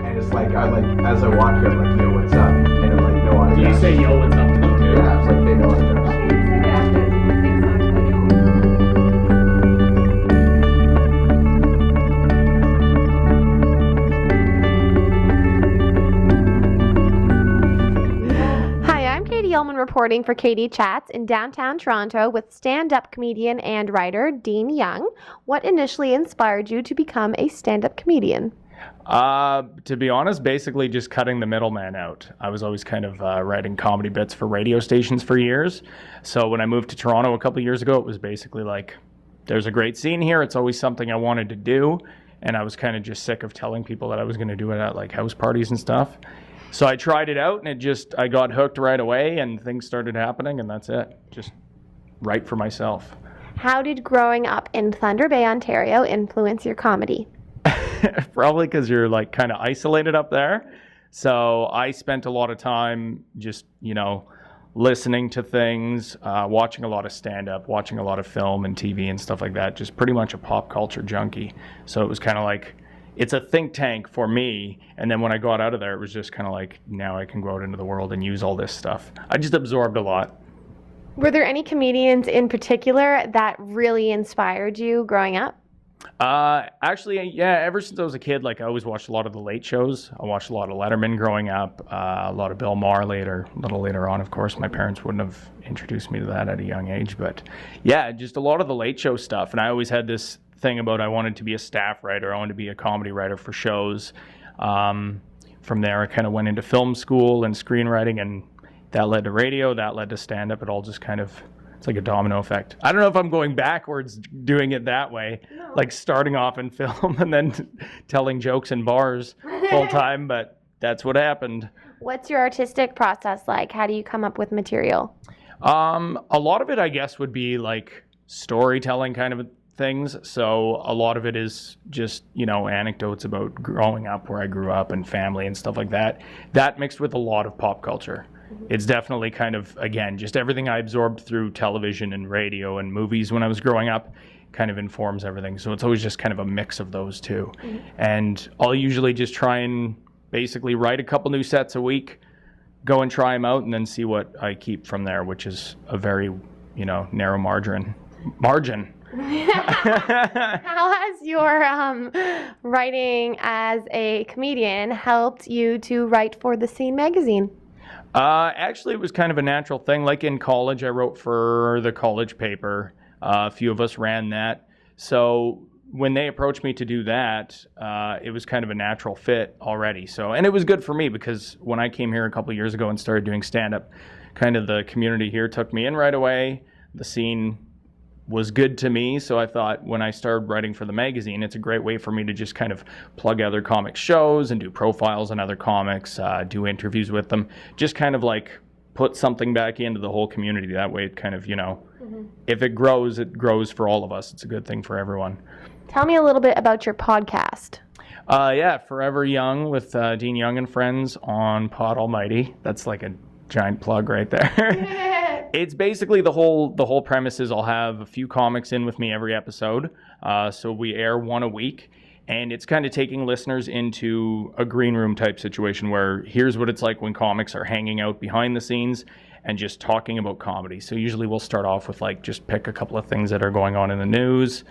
And it's like, as I walk here, I'm like, yo, what's up? And they're like, no autographs. Do you say yo, what's up to them too? Yeah, it's like, they know autographs. Reporting for Katie Chats in downtown Toronto with stand-up comedian and writer Dean Young. What initially inspired you to become a stand-up comedian? To be honest, basically just cutting the middleman out. I was always kind of writing comedy bits for radio stations for years. So when I moved to Toronto a couple years ago, it was basically like, there's a great scene here. It's always something I wanted to do. And I was kind of just sick of telling people that I was going to do it at like house parties and stuff. So I tried it out, and I got hooked right away, and things started happening, and that's it. Just write for myself. How did growing up in Thunder Bay, Ontario influence your comedy? Probably because you're like kind of isolated up there. So I spent a lot of time just, listening to things, watching a lot of stand-up, watching a lot of film and TV and stuff like that. Just pretty much a pop culture junkie. So it was kind of like, it's a think tank for me. And then when I got out of there, it was just kind of like, now I can go out into the world and use all this stuff. I just absorbed a lot. Were there any comedians in particular that really inspired you growing up? Actually, yeah, ever since I was a kid, like I always watched a lot of the late shows. I watched a lot of Letterman growing up, a lot of Bill Maher a little later on, of course. My parents wouldn't have introduced me to that at a young age, but yeah, just a lot of the late show stuff. And I always had this thing about I wanted to be a staff writer. I wanted to be a comedy writer for shows. From there, I kind of went into film school and screenwriting, and that led to radio, that led to stand-up. It all just kind of, it's like a domino effect. I don't know if I'm going backwards doing it that way, like starting off in film and then telling jokes in bars full time, but that's what happened. What's your artistic process like? How do you come up with material? A lot of it, I guess, would be like storytelling kind of things. So a lot of it is just, anecdotes about growing up, where I grew up, and family and stuff like that. That mixed with a lot of pop culture. It's definitely kind of, again, just everything I absorbed through television and radio and movies when I was growing up kind of informs everything. So it's always just kind of a mix of those two. Mm-hmm. And I'll usually just try and basically write a couple new sets a week, go and try them out, and then see what I keep from there, which is a very, narrow margin. How has your writing as a comedian helped you to write for The Scene magazine? Actually, it was kind of a natural thing. Like in college, I wrote for the college paper. A few of us ran that. So when they approached me to do that, it was kind of a natural fit already. So, and it was good for me because when I came here a couple of years ago and started doing stand-up, kind of the community here took me in right away. The scene was good to me, so I thought when I started writing for the magazine, it's a great way for me to just kind of plug other comic shows and do profiles on other comics, do interviews with them, just kind of like put something back into the whole community. That way it kind of, if it grows for all of us. It's a good thing for everyone. Tell me a little bit about your podcast. Yeah, Forever Young with Dean Young and Friends on Pod Almighty. That's like a giant plug right there. It's basically the whole premise is I'll have a few comics in with me every episode. So we air one a week, and it's kind of taking listeners into a green room type situation where here's what it's like when comics are hanging out behind the scenes and just talking about comedy. So usually we'll start off with like just pick a couple of things that are going on in the news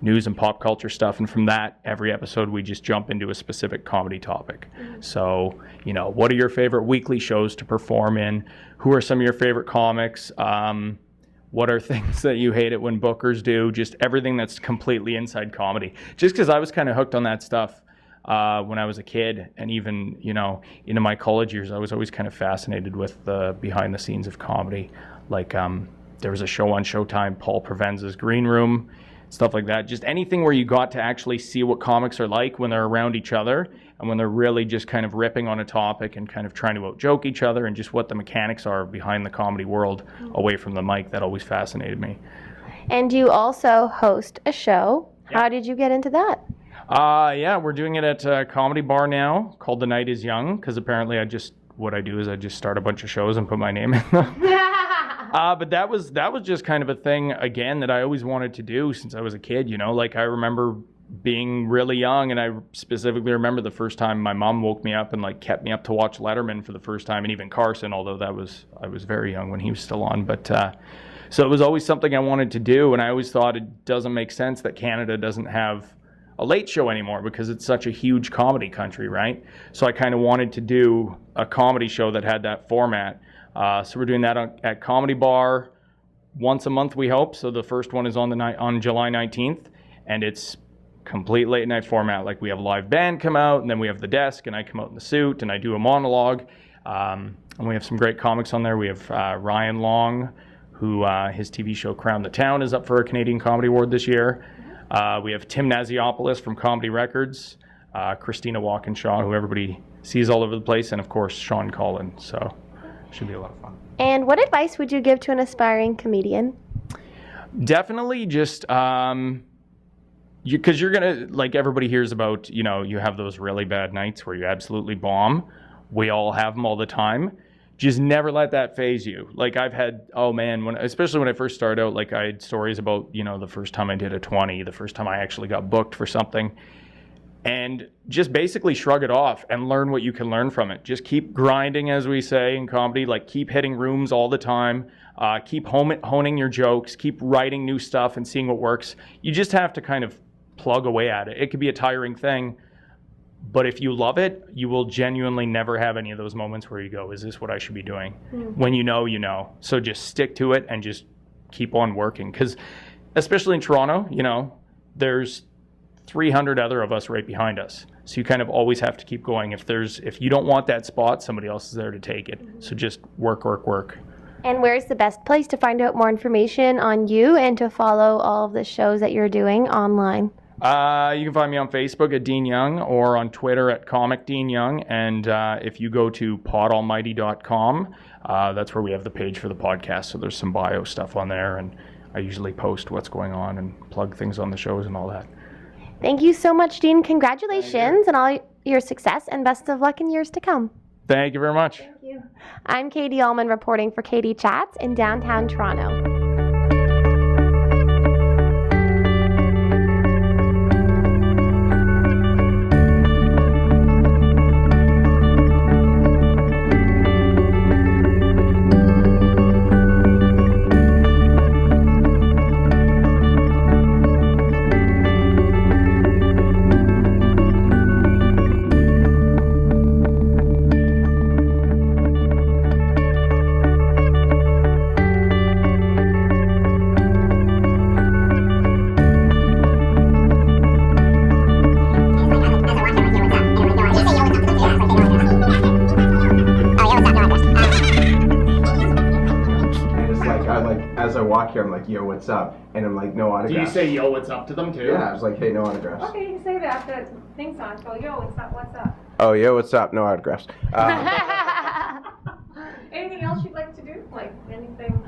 and pop culture stuff, and from that every episode we just jump into a specific comedy topic. So what are your favorite weekly shows to perform in? Who are some of your favorite comics? What are things that you hate it when bookers do? Just everything that's completely inside comedy, just because I was kind of hooked on that stuff when I was a kid, and even into my college years I was always kind of fascinated with the behind the scenes of comedy. Like there was a show on Showtime, Paul Provenza's Green Room, stuff like that. Just anything where you got to actually see what comics are like when they're around each other and when they're really just kind of ripping on a topic and kind of trying to out-joke each other, and just what the mechanics are behind the comedy world away from the mic. That always fascinated me. And you also host a show. Yeah. How did you get into that? Yeah, we're doing it at a comedy bar now called The Night Is Young, because apparently I just start a bunch of shows and put my name in them. But that was just kind of a thing, again, that I always wanted to do since I was a kid, Like I remember being really young, and I specifically remember the first time my mom woke me up and like kept me up to watch Letterman for the first time, and even Carson, although I was very young when he was still on. But so it was always something I wanted to do, and I always thought it doesn't make sense that Canada doesn't have a late show anymore because it's such a huge comedy country, right? So I kind of wanted to do a comedy show that had that format. So we're doing that at Comedy Bar once a month, we hope. So the first one is on July 19th, and it's complete late night format. Like we have a live band come out, and then we have the desk, and I come out in the suit, and I do a monologue. And we have some great comics on there. We have Ryan Long, who his TV show Crown the Town is up for a Canadian Comedy Award this year. We have Tim Naziopoulos from Comedy Records, Christina Walkinshaw, who everybody sees all over the place, and of course Sean Collins. So it should be a lot of fun. And what advice would you give to an aspiring comedian? Definitely just because you're gonna, like, everybody hears about, you know, you have those really bad nights where you absolutely bomb. We all have them all the time. Just never let that phase you. Like I've had, especially when I first started out, like I had stories about, you know, the first time I did a 20, the first time I actually got booked for something, and just basically shrug it off and learn what you can learn from it. Just keep grinding, as we say in comedy, like keep hitting rooms all the time, keep honing your jokes, keep writing new stuff and seeing what works. You just have to kind of plug away at it. It could be a tiring thing, but if you love it, you will genuinely never have any of those moments where you go, is this what I should be doing? When you know, you know. So just stick to it and just keep on working. Because especially in Toronto, you know, there's 300 other of us right behind us. So you kind of always have to keep going. If you don't want that spot, somebody else is there to take it. So just work. And where's the best place to find out more information on you and to follow all of the shows that you're doing online? You can find me on Facebook at Dean Young or on Twitter at Comic Dean Young. And if you go to podalmighty.com, that's where we have the page for the podcast. So there's some bio stuff on there, and I usually post what's going on and plug things on the shows and all that. Thank you so much, Dean. Congratulations on all your success, and best of luck in years to come. Thank you very much. Thank you. I'm Katie Allman reporting for Katie Chats in downtown Toronto. As I walk here, I'm like, yo, what's up? And I'm like, no autographs. Do you say yo, what's up to them too? Yeah, I was like, hey, no autographs. Okay, you can say that after the thing song. Go, yo, what's up? Oh, yo, what's up? No autographs. Anything else you'd like to do? Like anything?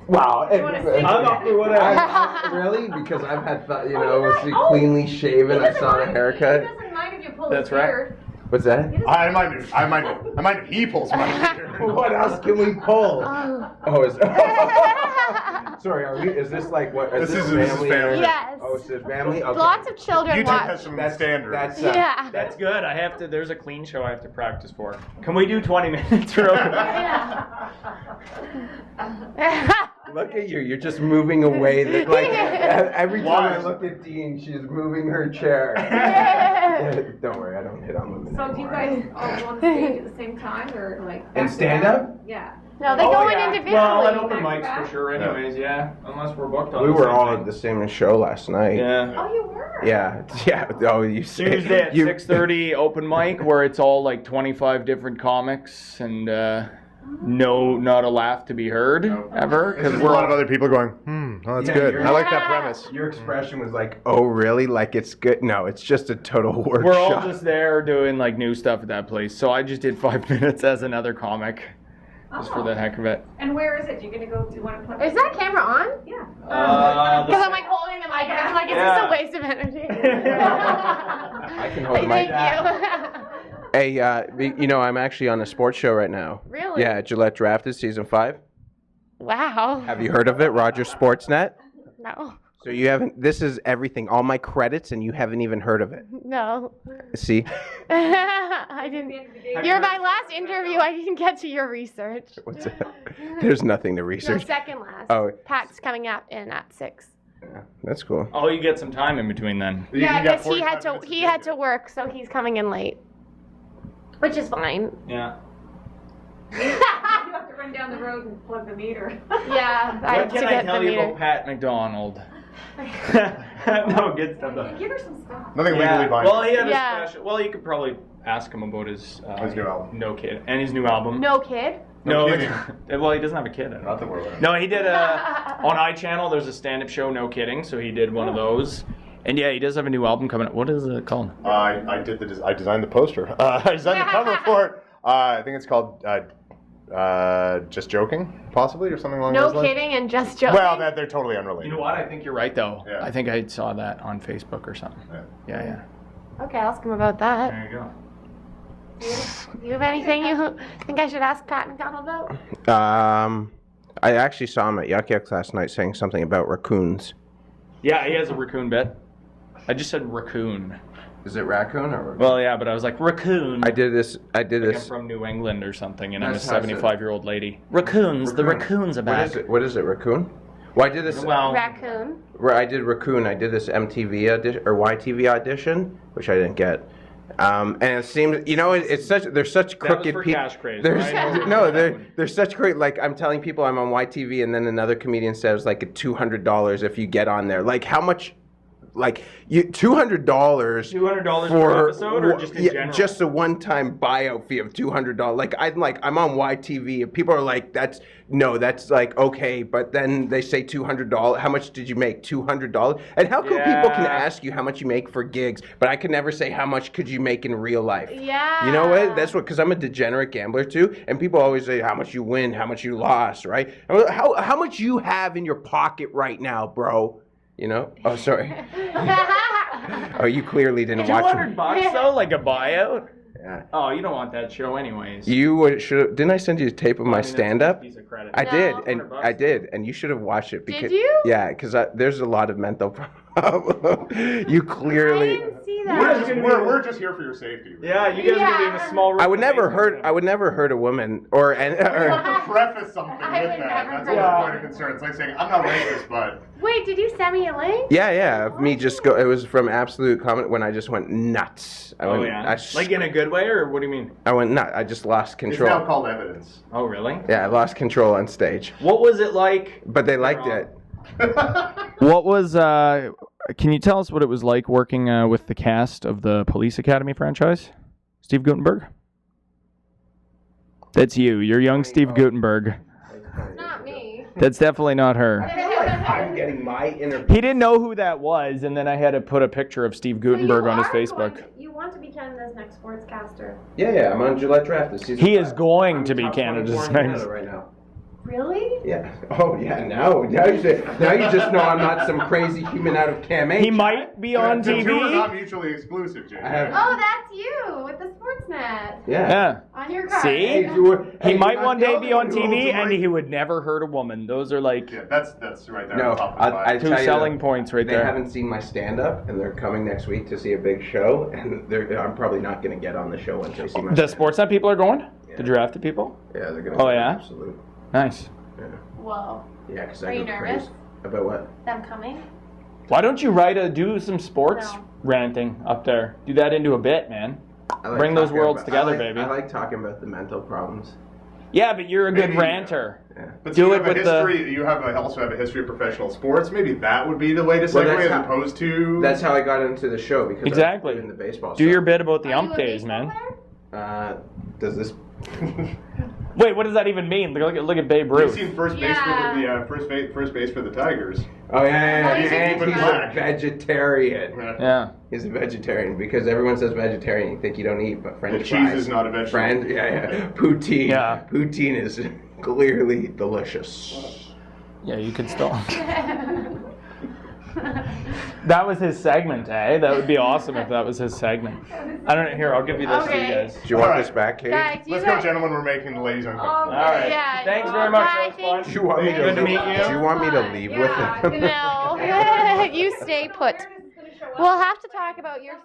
Wow. You wanna sing? I'm up for whatever. Really? Because I've had, cleanly shaven. I saw a haircut. He doesn't mind if you pull That's his right. beard. What's that? I might if he pulls my beard. What else can we pull? Oh, sorry, is this like what? This is family? family. Yes. Oh, it's his family? Okay. Lots of children You take watch. that from the standard. Yeah. That's good. There's a clean show I have to practice for. Can we do 20 minutes real quick? Look at you. You're just moving away. Every time I look at Dean, she's moving her chair. Don't worry, I don't hit on women So do you anymore. guys all go on stage at the same time, or like? And stand up? Yeah. No, they go in individually. Well, at open Back to mics for back? sure anyways, yeah. Unless we're booked on We the were same all thing. at the same show last night. Yeah. Oh, you were? Yeah. Oh, you say Tuesday at you, 6:30 open mic where it's all like 25 different comics and not a laugh to be heard ever. Because a lot of other people going, oh, that's Yeah, good. you're- I like that premise. Your expression was like, oh, really? Like it's good? No, it's just a total workshop. We're all just there doing like new stuff at that place. So I just did 5 minutes as another comic just for the heck of it. And where is it? You gonna go? Do you want to put? Is that camera on? Yeah. Because I'm like holding the mic and I'm like, it's just a waste of energy. I can hold the mic. Thank you. Hey, I'm actually on a sports show right now. Really? Yeah, Gillette Drafted season 5. Wow. Have you heard of it? Roger Sportsnet. No. So you haven't. This is everything. All my credits, and you haven't even heard of it. No. See? I didn't. You're my last interview. I didn't get to your research. What's that? There's nothing to No, research. second last. Oh. Pat's coming up in at 6. Yeah, that's cool. Oh, you get some time in between then. Yeah, You got because he 45 had to minutes he had to work, so he's coming in late, which is fine. Yeah. You have to run down the road and plug the meter. Yeah, I have What to can I get tell the you meter. about Pat McDonald? No, good stuff though. Give her some stuff. Nothing legally binding. Well, he had Yeah. a special. Well, you could probably ask him about his His new album. No Kid, and his new album. No kid. No, kidding. well, he doesn't have a kid. I don't Not that we're aware of. No, he did on iChannel. There's a stand-up show. No kidding. So he did one of those, and yeah, he does have a new album coming up. What is it called? I designed the poster. I designed the cover for it. I think it's called Just Joking, possibly, or something along No those lines. kidding and just joking. Well, they're totally unrelated. You know what? I think you're right though. Yeah. I think I saw that on Facebook or something. Yeah. Okay, I'll ask him about that. There you go. Do you have anything you think I should ask Pat McDonald about? I actually saw him at Yuck Yucks last night saying something about raccoons. Yeah, he has a raccoon bit. I just said raccoon. Is it raccoon or? Well, yeah, but I was like raccoon. I did this. Like I'm from New England or something, and I'm a That's how I said it. 75-year-old lady. Raccoons. The raccoons are back. What is it? Raccoon? Well, I did this. Well, Raccoon. I did raccoon. I did this MTV audition or YTV audition, which I didn't get. And it seems, it's such. There's such crooked for people. cash craze, There's right? no. There's such great. Like I'm telling people I'm on YTV, and then another comedian says like $200 if you get on there. Like how much? Like $200. $200 per episode, or just in general? Just a one-time buyout fee of $200. Like I'm on YTV, and people are like, that's like okay, but then they say $200. How much did you make? $200. And how come people can ask you how much you make for gigs, but I can never say how much could you make in real life? Yeah. You know what? That's what, because I'm a degenerate gambler too, and people always say how much you win, how much you lost, right? How much you have in your pocket right now, bro? Oh, sorry. Oh, you clearly didn't watch it. $200 though, like a buyout. Yeah. Oh, you don't want that show anyways. You should. Didn't I send you a tape of my That's a stand-up? piece of credit. I No. did, and $100. I did, and you should have watched it. Because, you? Yeah, because there's a lot of mental problems. You I clearly. didn't see We're that. just here for your safety. Yeah, you guys are gonna be in a small room. I would in the never basement. hurt a woman or. You have to preface something I with would that. never That's hurt always a a point of concern. It's like saying, I'm not racist, but... Wait, did you send me a link? Yeah, of me just go. It was from Absolute Comment when I just went nuts. I Oh went, yeah. Like in a good way, or what do you mean? I went nuts. I just lost It's control. now called evidence. Oh really? Yeah, I lost control on stage, What was it like? but they liked Wrong. it. What was? Can you tell us what it was like working with the cast of the Police Academy franchise? Steve Guttenberg. That's you. You're young Steve Guttenberg. It's not me. That's definitely not her. I'm getting my interview. He didn't know who that was, and then I had to put a picture of Steve Guttenberg on his Facebook. You want to be Canada's next sportscaster. Yeah, I'm on Gillette Draft this season. He is 5. going I'm to be top Canada's 24 in next. Canada right now. Really? Yeah. Oh yeah. Now you just know I'm not some crazy human out of Cam H. He might be on The two are not TV. mutually exclusive, Jay. I have. Oh, that's you with the Sportsnet Yeah. Yeah. on your card. See? Hey, you- He hey, might you're one not day the be on only one who TV, rules and the he would never hurt a woman. Those are like Yeah, that's right there. No, on top of I two tell you, selling points right They there. haven't seen my stand-up, and they're coming next week to see a big show, and I'm probably not going to get on the show once they see my. The Sportsnet people are going? Yeah. The drafted people? Yeah, they're going. Oh, yeah? Absolute. Nice. Yeah. Whoa. Yeah, because Are I you go nervous? crazy. About what? Them coming? Why don't you do some sports No. ranting up there? Do that into a bit, man. I like Bring those talking worlds about- together, I like- baby. I like talking about the mental problems. Yeah, but you're a good Maybe, ranter. Yeah. But Do you it have a with the- history. You also have a history of professional sports. Maybe that would be the way to Well, segue that's as how- opposed to. That's how I got into the show because Exactly. I was doing the baseball. Do stuff. your bit about the Are you ump a days, baseball man. player? Does this? Wait, what does that even mean? Look at Babe You've Ruth. seen first base Yeah. for the first base for the Tigers. Oh yeah. Oh, he's And a he's a black. vegetarian. Yeah. He's a vegetarian because everyone says vegetarian. You think you don't eat, but French The fries. cheese is not a vegetable. Yeah. Poutine. Yeah. Poutine is clearly delicious. Yeah, you could still. That was his segment, eh? That would be awesome if that was his segment. I don't know. Here, I'll give you this for you Okay. guys. Do you want All right. this back, Kate? Guys, you Let's go, guys. gentlemen. We're making the ladies uncomfortable. All right. Yeah. Thanks very much. Bye, That was fun. Do you want me Good to meet you. Do you want me to leave Yeah, with it? No. You stay put. Where is this gonna show up? We'll have to talk about your